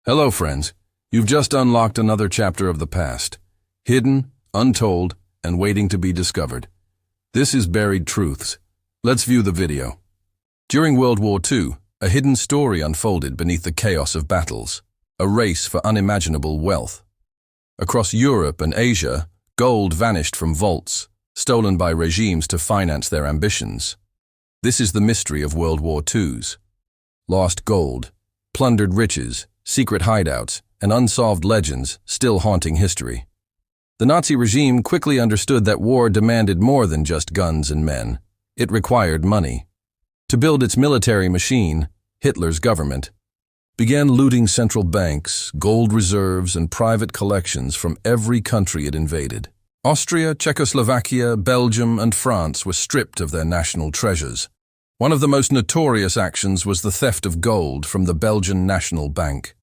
Hello, friends. You've just unlocked another chapter of the past, hidden, untold, and waiting to be discovered. This is Buried Truths. Let's view the video. During World War II, a hidden story unfolded beneath the chaos of battles, a race for unimaginable wealth. Across Europe and Asia, gold vanished from vaults, stolen by regimes to finance their ambitions. This is the mystery of World War II's. Lost gold, plundered riches, secret hideouts, and unsolved legends still haunting history. The Nazi regime quickly understood that war demanded more than just guns and men. It required money. To build its military machine, Hitler's government began looting central banks, gold reserves, and private collections from every country it invaded. Austria, Czechoslovakia, Belgium, and France were stripped of their national treasures. One of the most notorious actions was the theft of gold from the Belgian National Bank.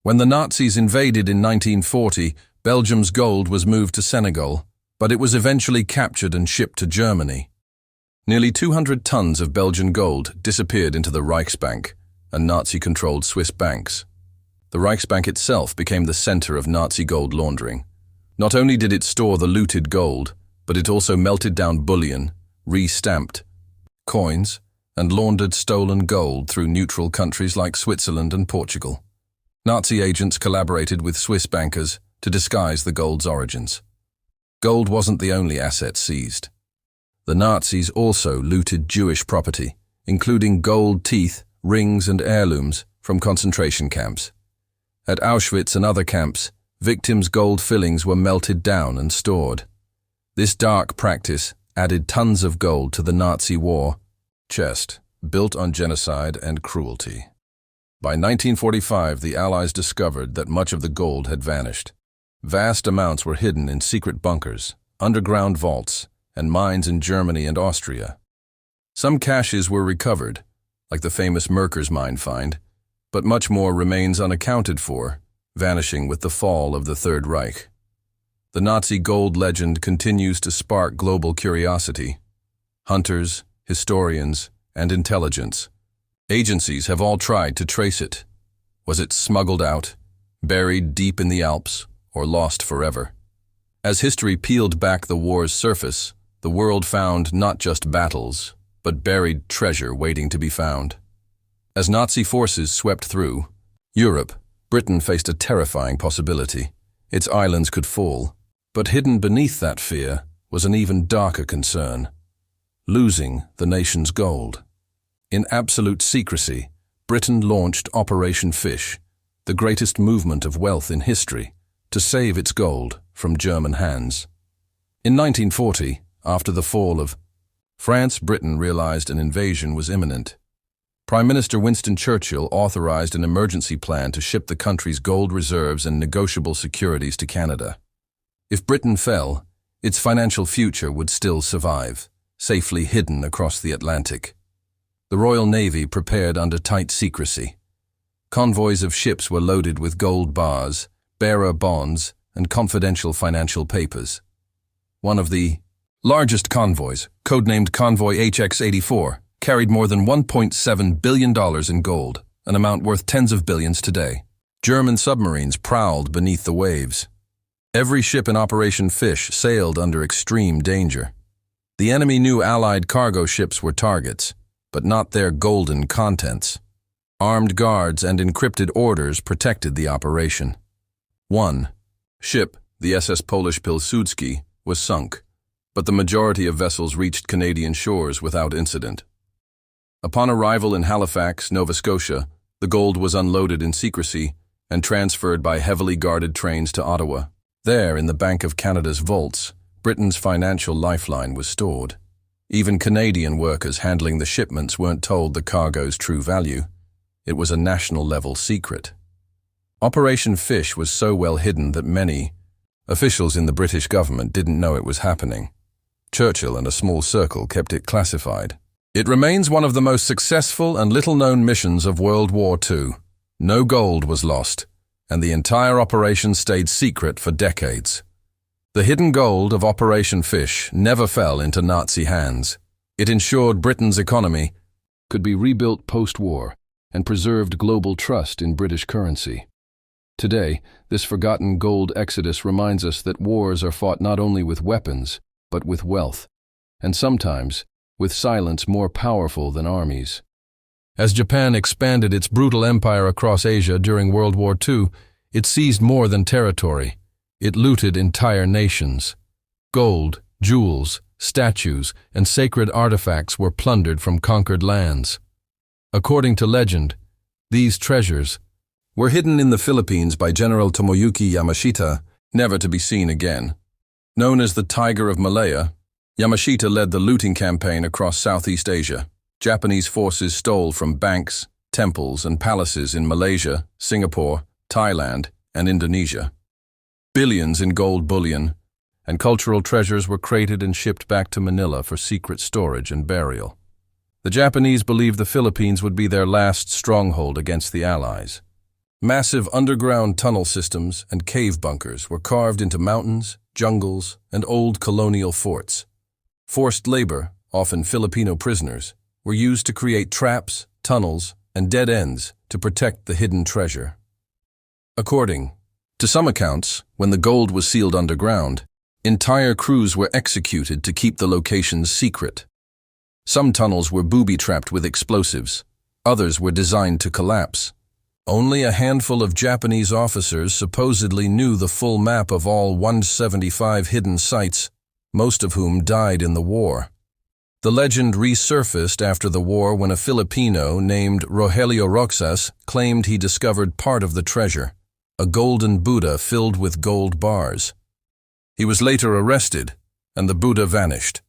When the Nazis invaded in 1940, Belgium's gold was moved to Senegal, but it was eventually captured and shipped to Germany. Nearly 200 tons of Belgian gold disappeared into the Reichsbank, a Nazi-controlled Swiss banks. The Reichsbank itself became the center of Nazi gold laundering. Not only did it store the looted gold, but it also melted down bullion, re-stamped coins, and laundered stolen gold through neutral countries like Switzerland and Portugal. Nazi agents collaborated with Swiss bankers to disguise the gold's origins. Gold wasn't the only asset seized. The Nazis also looted Jewish property, including gold teeth, rings, and heirlooms from concentration camps. At Auschwitz and other camps, victims' gold fillings were melted down and stored. This dark practice added tons of gold to the Nazi war chest, built on genocide and cruelty. By 1945, the Allies discovered that much of the gold had vanished. Vast amounts were hidden in secret bunkers, underground vaults, and mines in Germany and Austria. Some caches were recovered, like the famous Merkers mine find, but much more remains unaccounted for, vanishing with the fall of the Third Reich. The Nazi gold legend continues to spark global curiosity. Hunters, historians, and intelligence agencies have all tried to trace it. Was it smuggled out, buried deep in the Alps, or lost forever? As history peeled back the war's surface, the world found not just battles, but buried treasure waiting to be found. As Nazi forces swept through Europe, Britain faced a terrifying possibility. Its islands could fall. But hidden beneath that fear was an even darker concern: losing the nation's gold. In absolute secrecy, Britain launched Operation Fish, the greatest movement of wealth in history, to save its gold from German hands. In 1940, after the fall of France, Britain realized an invasion was imminent. Prime Minister Winston Churchill authorized an emergency plan to ship the country's gold reserves and negotiable securities to Canada. If Britain fell, its financial future would still survive, safely hidden across the Atlantic. The Royal Navy prepared under tight secrecy. Convoys of ships were loaded with gold bars, bearer bonds, and confidential financial papers. One of the largest convoys, codenamed Convoy HX-84, carried more than $1.7 billion in gold, an amount worth tens of billions today. German submarines prowled beneath the waves. Every ship in Operation Fish sailed under extreme danger. The enemy knew Allied cargo ships were targets, but not their golden contents. Armed guards and encrypted orders protected the operation. One ship, the SS Polish Pilsudski, was sunk, but the majority of vessels reached Canadian shores without incident. Upon arrival in Halifax, Nova Scotia, the gold was unloaded in secrecy and transferred by heavily guarded trains to Ottawa. There, in the Bank of Canada's vaults, Britain's financial lifeline was stored. Even Canadian workers handling the shipments weren't told the cargo's true value. It was a national-level secret. Operation Fish was so well hidden that many officials in the British government didn't know it was happening. Churchill and a small circle kept it classified. It remains one of the most successful and little-known missions of World War II. No gold was lost, and the entire operation stayed secret for decades. The hidden gold of Operation Fish never fell into Nazi hands. It ensured Britain's economy could be rebuilt post-war and preserved global trust in British currency. Today, this forgotten gold exodus reminds us that wars are fought not only with weapons, but with wealth, and sometimes with silence more powerful than armies. As Japan expanded its brutal empire across Asia during World War II, it seized more than territory. It looted entire nations. Gold, jewels, statues, and sacred artifacts were plundered from conquered lands. According to legend, these treasures were hidden in the Philippines by General Tomoyuki Yamashita, never to be seen again. Known as the Tiger of Malaya, Yamashita led the looting campaign across Southeast Asia. Japanese forces stole from banks, temples, and palaces in Malaysia, Singapore, Thailand, and Indonesia. Billions in gold bullion and cultural treasures were crated and shipped back to Manila for secret storage and burial. The Japanese believed the Philippines would be their last stronghold against the Allies. Massive underground tunnel systems and cave bunkers were carved into mountains, jungles, and old colonial forts. Forced labor, often Filipino prisoners, were used to create traps, tunnels, and dead ends to protect the hidden treasure. According to some accounts, when the gold was sealed underground, entire crews were executed to keep the locations secret. Some tunnels were booby-trapped with explosives, others were designed to collapse. Only a handful of Japanese officers supposedly knew the full map of all 175 hidden sites, most of whom died in the war. The legend resurfaced after the war when a Filipino named Rogelio Roxas claimed he discovered part of the treasure, a golden Buddha filled with gold bars. He was later arrested, and the Buddha vanished.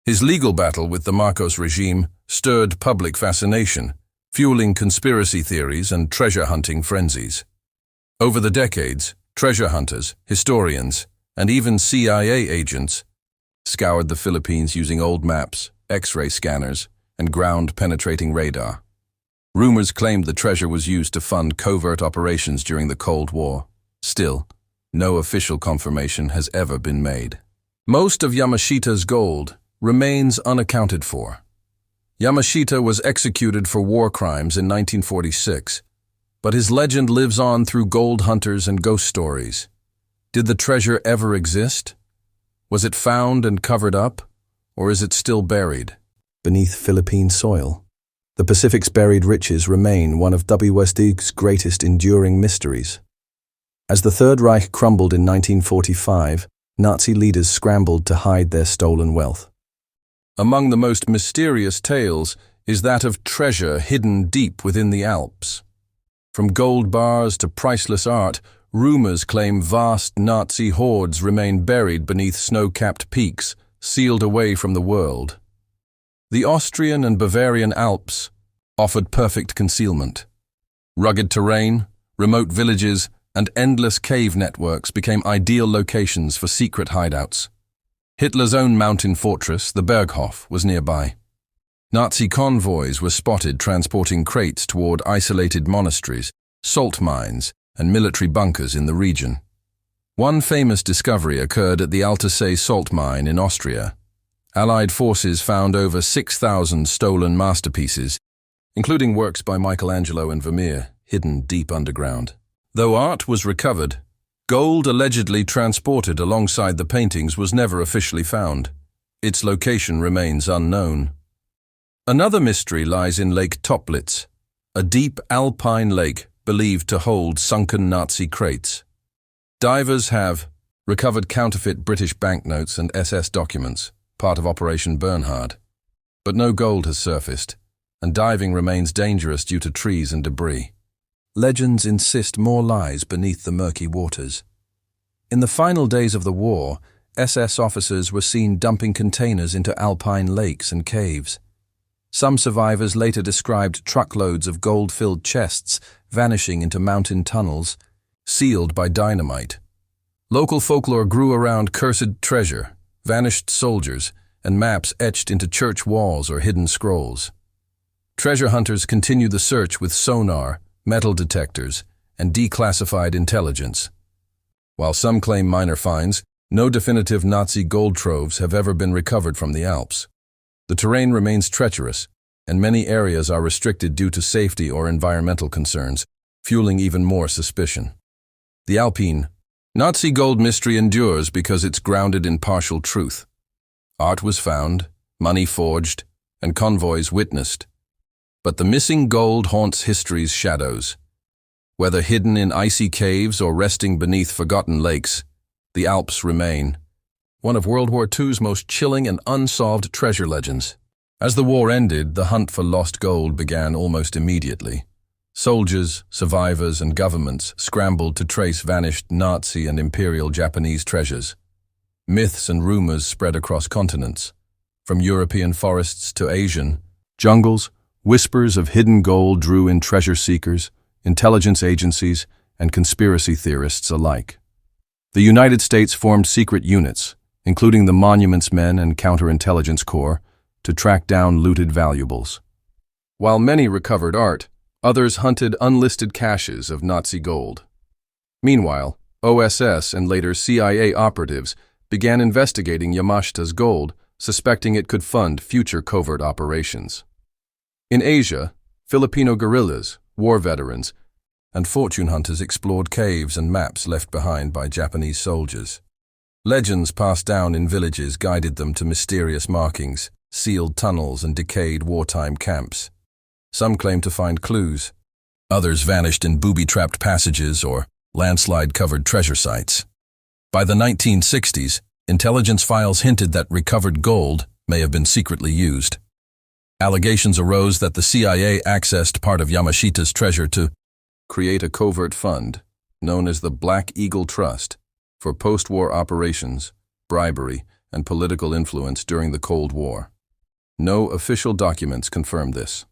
His legal battle with the Marcos regime stirred public fascination, fueling conspiracy theories and treasure-hunting frenzies. Over the decades, treasure hunters, historians, and even CIA agents scoured the Philippines using old maps, X-ray scanners, and ground-penetrating radar. Rumors claimed the treasure was used to fund covert operations during the Cold War. Still, no official confirmation has ever been made. Most of Yamashita's gold remains unaccounted for. Yamashita was executed for war crimes in 1946, but his legend lives on through gold hunters and ghost stories. Did the treasure ever exist? Was it found and covered up, or is it still buried beneath Philippine soil? The Pacific's buried riches remain one of WW2’s greatest enduring mysteries. As the Third Reich crumbled in 1945, Nazi leaders scrambled to hide their stolen wealth. Among the most mysterious tales is that of treasure hidden deep within the Alps. From gold bars to priceless art, rumors claim vast Nazi hoards remain buried beneath snow-capped peaks, sealed away from the world. The Austrian and Bavarian Alps offered perfect concealment. Rugged terrain, remote villages, and endless cave networks became ideal locations for secret hideouts. Hitler's own mountain fortress, the Berghof, was nearby. Nazi convoys were spotted transporting crates toward isolated monasteries, salt mines, and military bunkers in the region. One famous discovery occurred at the Altersee salt mine in Austria. Allied forces found over 6,000 stolen masterpieces, including works by Michelangelo and Vermeer, hidden deep underground. Though art was recovered, gold allegedly transported alongside the paintings was never officially found. Its location remains unknown. Another mystery lies in Lake Toplitz, a deep Alpine lake believed to hold sunken Nazi crates. Divers have recovered counterfeit British banknotes and SS documents, part of Operation Bernhard. But no gold has surfaced, and diving remains dangerous due to trees and debris. Legends insist more lies beneath the murky waters. In the final days of the war, SS officers were seen dumping containers into Alpine lakes and caves. Some survivors later described truckloads of gold-filled chests vanishing into mountain tunnels, sealed by dynamite. Local folklore grew around cursed treasure, vanished soldiers, and maps etched into church walls or hidden scrolls. Treasure hunters continue the search with sonar, metal detectors, and declassified intelligence. While some claim minor finds, no definitive Nazi gold troves have ever been recovered from the Alps. The terrain remains treacherous, and many areas are restricted due to safety or environmental concerns, fueling even more suspicion. The Alpine. Nazi gold mystery endures because it's grounded in partial truth. Art was found, money forged, and convoys witnessed. But the missing gold haunts history's shadows. Whether hidden in icy caves or resting beneath forgotten lakes, the Alps remain one of World War II's most chilling and unsolved treasure legends. As the war ended, the hunt for lost gold began almost immediately. Soldiers, survivors, and governments scrambled to trace vanished Nazi and Imperial Japanese treasures. Myths and rumors spread across continents. From European forests to Asian jungles, whispers of hidden gold drew in treasure seekers, intelligence agencies, and conspiracy theorists alike. The United States formed secret units, including the Monuments Men and Counterintelligence Corps, to track down looted valuables. While many recovered art, others hunted unlisted caches of Nazi gold. Meanwhile, OSS and later CIA operatives began investigating Yamashita's gold, suspecting it could fund future covert operations. In Asia, Filipino guerrillas, war veterans, and fortune hunters explored caves and maps left behind by Japanese soldiers. Legends passed down in villages guided them to mysterious markings, sealed tunnels, and decayed wartime camps. Some claimed to find clues. Others vanished in booby-trapped passages or landslide-covered treasure sites. By the 1960s, intelligence files hinted that recovered gold may have been secretly used. Allegations arose that the CIA accessed part of Yamashita's treasure to create a covert fund, known as the Black Eagle Trust, for post-war operations, bribery, and political influence during the Cold War. No official documents confirm this.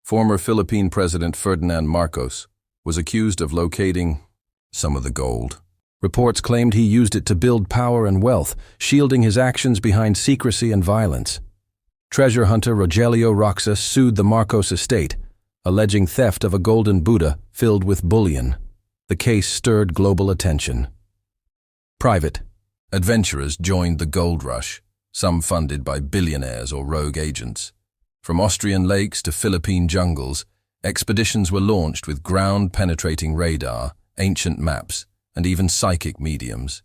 Former Philippine President Ferdinand Marcos was accused of locating some of the gold. Reports claimed he used it to build power and wealth, shielding his actions behind secrecy and violence. Treasure hunter Rogelio Roxas sued the Marcos estate, alleging theft of a golden Buddha filled with bullion. The case stirred global attention. Private adventurers joined the gold rush, some funded by billionaires or rogue agents. From Austrian lakes to Philippine jungles, expeditions were launched with ground-penetrating radar, ancient maps, and even psychic mediums.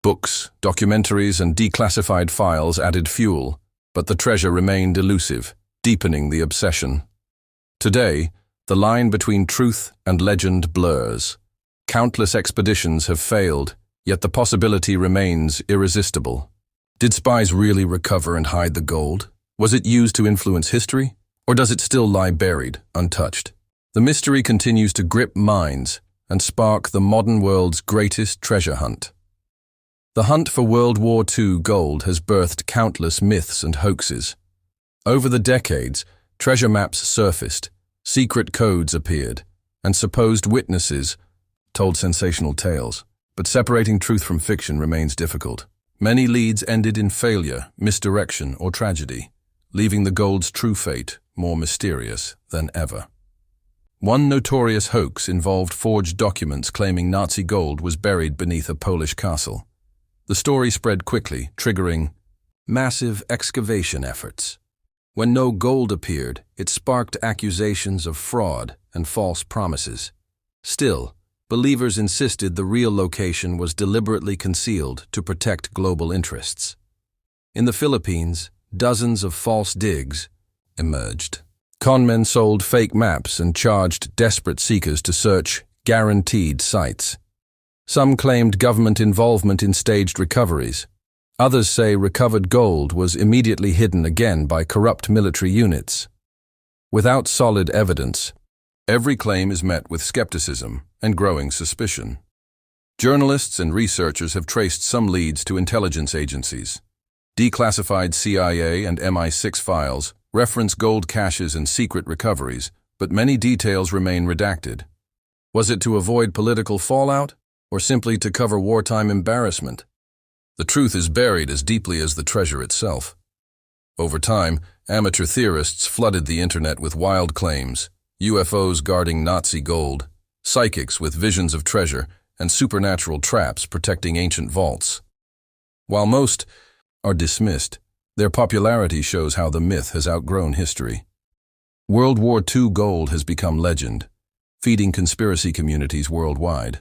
Books, documentaries, and declassified files added fuel, but the treasure remained elusive, deepening the obsession. Today, the line between truth and legend blurs. Countless expeditions have failed, yet the possibility remains irresistible. Did spies really recover and hide the gold? Was it used to influence history? Or does it still lie buried, untouched? The mystery continues to grip minds and spark the modern world's greatest treasure hunt. The hunt for World War II gold has birthed countless myths and hoaxes. Over the decades, treasure maps surfaced, secret codes appeared, and supposed witnesses told sensational tales. But separating truth from fiction remains difficult. Many leads ended in failure, misdirection, or tragedy, leaving the gold's true fate more mysterious than ever. One notorious hoax involved forged documents claiming Nazi gold was buried beneath a Polish castle. The story spread quickly, triggering massive excavation efforts. When no gold appeared, it sparked accusations of fraud and false promises. Still, believers insisted the real location was deliberately concealed to protect global interests. In the Philippines, dozens of false digs emerged. Conmen sold fake maps and charged desperate seekers to search guaranteed sites. Some claimed government involvement in staged recoveries. Others say recovered gold was immediately hidden again by corrupt military units. Without solid evidence, every claim is met with skepticism and growing suspicion. Journalists and researchers have traced some leads to intelligence agencies. Declassified CIA and MI6 files reference gold caches and secret recoveries, but many details remain redacted. Was it to avoid political fallout, or simply to cover wartime embarrassment? The truth is buried as deeply as the treasure itself. Over time, amateur theorists flooded the internet with wild claims: UFOs guarding Nazi gold, psychics with visions of treasure, and supernatural traps protecting ancient vaults. While most are dismissed, their popularity shows how the myth has outgrown history. World War II gold has become legend, feeding conspiracy communities worldwide.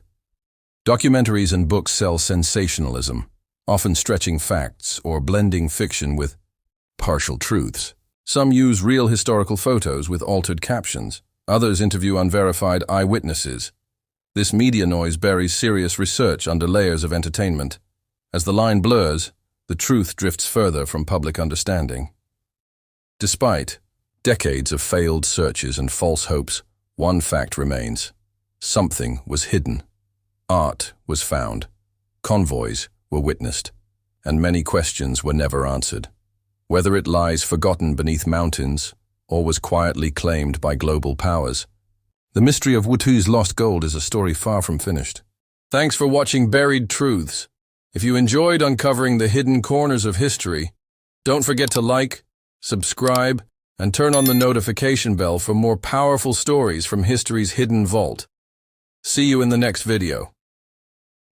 Documentaries and books sell sensationalism, often stretching facts or blending fiction with partial truths. Some use real historical photos with altered captions. Others interview unverified eyewitnesses. This media noise buries serious research under layers of entertainment. As the line blurs, the truth drifts further from public understanding. Despite decades of failed searches and false hopes, one fact remains. Something was hidden. Art was found. Convoys were witnessed. And many questions were never answered. Whether it lies forgotten beneath mountains or was quietly claimed by global powers, the mystery of WW2’s lost gold is a story far from finished. Thanks for watching Buried Truths. If you enjoyed uncovering the hidden corners of history, don't forget to like, subscribe, and turn on the notification bell for more powerful stories from history's hidden vault. See you in the next video.